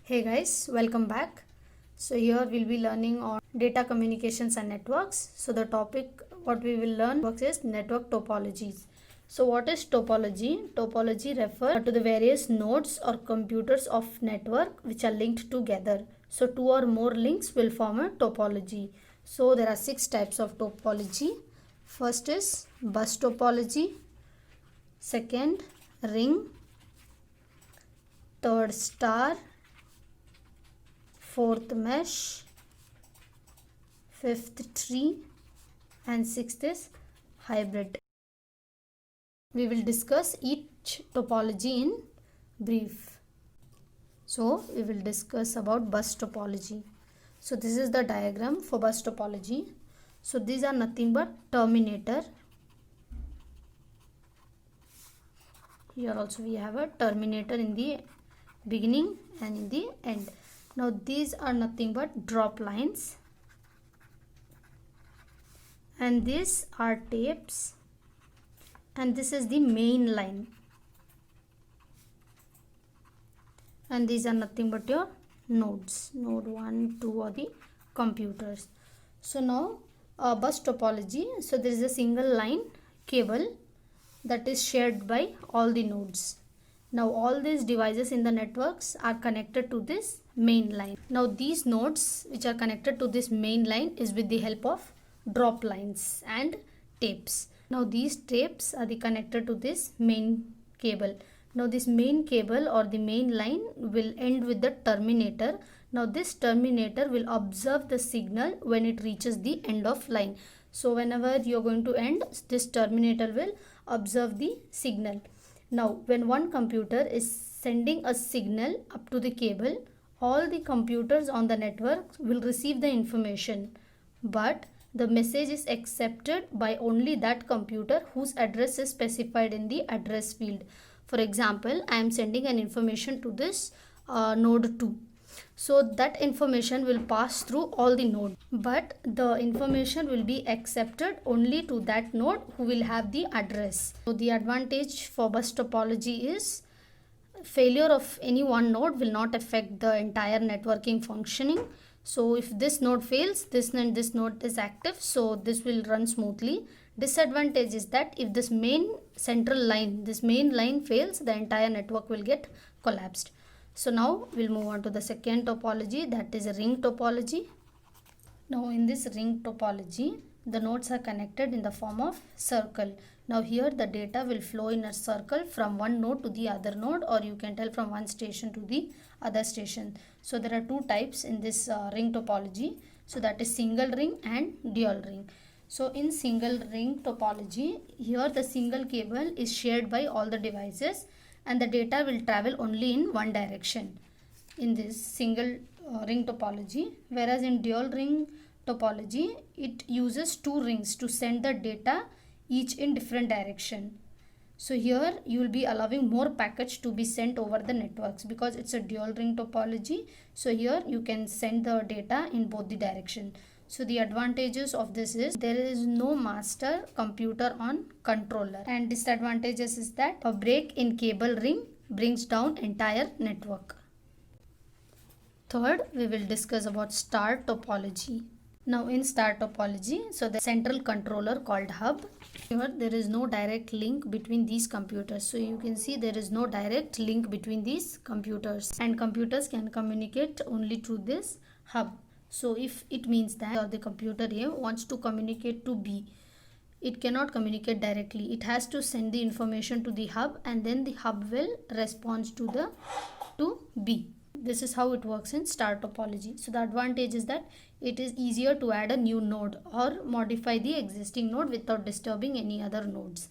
Hey guys, welcome back. So here we'll be learning on data communications and networks. So the topic what we will learn is network topologies. So what is topology? Topology refers to the various nodes or computers of network which are linked together. So two or more links will form a topology. So there are 6 types of topology. First is bus topology, second ring, third star, fourth mesh, fifth tree, and sixth is hybrid. We will discuss each topology in brief. So we will discuss about bus topology. So this is the diagram for bus topology. So these are nothing but terminator. Here also we have a terminator in the beginning and in the end. Now these are nothing but drop lines, and these are tapes, and this is the main line, and these are nothing but your nodes. Node 1, 2 are the computers. So now bus topology. So there is a single line cable that is shared by all the nodes. Now all these devices in the networks are connected to this main line. Now these nodes which are connected to this main line is with the help of drop lines and tapes. Now these tapes are the connected to this main cable. Now this main cable or the main line will end with the terminator. Now this terminator will observe the signal when it reaches the end of line. So whenever you are going to end, this terminator will observe the signal. Now when one computer is sending a signal up to the cable, all the computers on the network will receive the information, but the message is accepted by only that computer whose address is specified in the address field. For example, I am sending an information to this node 2. So that information will pass through all the nodes, but the information will be accepted only to that node who will have the address. So the advantage for bus topology is failure of any one node will not affect the entire networking functioning. So if this node fails, this and this node is active, so this will run smoothly. Disadvantage is that if this main central line, this main line fails, the entire network will get collapsed. So now we'll move on to the second topology, that is a ring topology. Now in this ring topology, the nodes are connected in the form of circle. Now here the data will flow in a circle from one node to the other node, or you can tell from one station to the other station. So there are two types in this ring topology. So that is single ring and dual ring. So in single ring topology, here the single cable is shared by all the devices and the data will travel only in one direction in this single ring topology, whereas in dual ring topology it uses two rings to send the data each in different direction. So here you will be allowing more packets to be sent over the networks because it's a dual ring topology. So here you can send the data in both the direction. So the advantages of this is there is no master computer on controller, and disadvantages is that a break in cable ring brings down entire network. Third, we will discuss about star topology. Now in star topology, so the central controller called hub, here there is no direct link between these computers. So you can see there is no direct link between these computers, and computers can communicate only through this hub. So if it means that the computer A wants to communicate to B, it cannot communicate directly. It has to send the information to the hub, and then the hub will respond to B. This is how it works in star topology. So the advantage is that it is easier to add a new node or modify the existing node without disturbing any other nodes.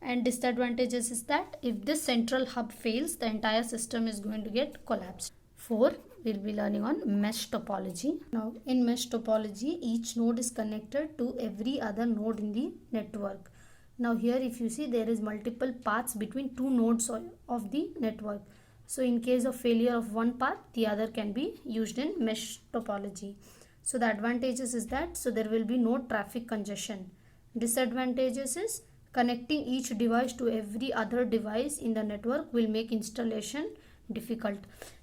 And disadvantages is that if this central hub fails, the entire system is going to get collapsed. 4, we'll be learning on mesh topology. Now in mesh topology, each node is connected to every other node in the network. Now here if you see, there is multiple paths between two nodes of the network. So in case of failure of one path, the other can be used in mesh topology. So the advantages is that so there will be no traffic congestion. Disadvantages is connecting each device to every other device in the network will make installation difficult.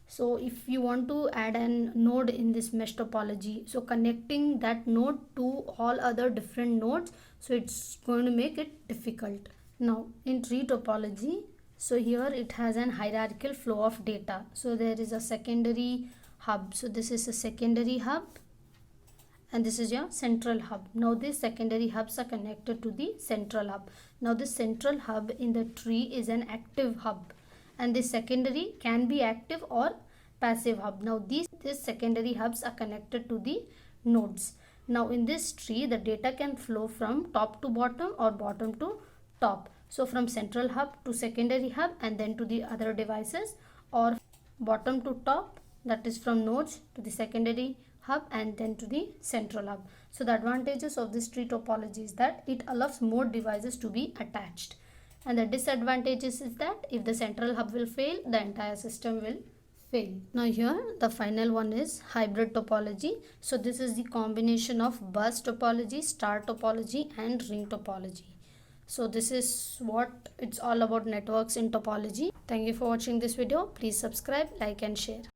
So if you want to add an node in this mesh topology, so connecting that node to all other different nodes, so it's going to make it difficult. Now in tree topology, so here it has an hierarchical flow of data. So there is a secondary hub. So this is a secondary hub and this is your central hub. Now these secondary hubs are connected to the central hub. Now this central hub in the tree is an active hub, and this secondary can be active or passive hub. Now these secondary hubs are connected to the nodes. Now in this tree, the data can flow from top to bottom or bottom to top. So from central hub to secondary hub and then to the other devices, or bottom to top, that is from nodes to the secondary hub and then to the central hub. So the advantages of this tree topology is that it allows more devices to be attached, and the disadvantages is that if the central hub will fail, the entire system will fail. Now here the final one is hybrid topology. So this is the combination of bus topology, star topology and ring topology. So this is what it's all about, networks in topology. Thank you for watching this video. Please subscribe, like and share.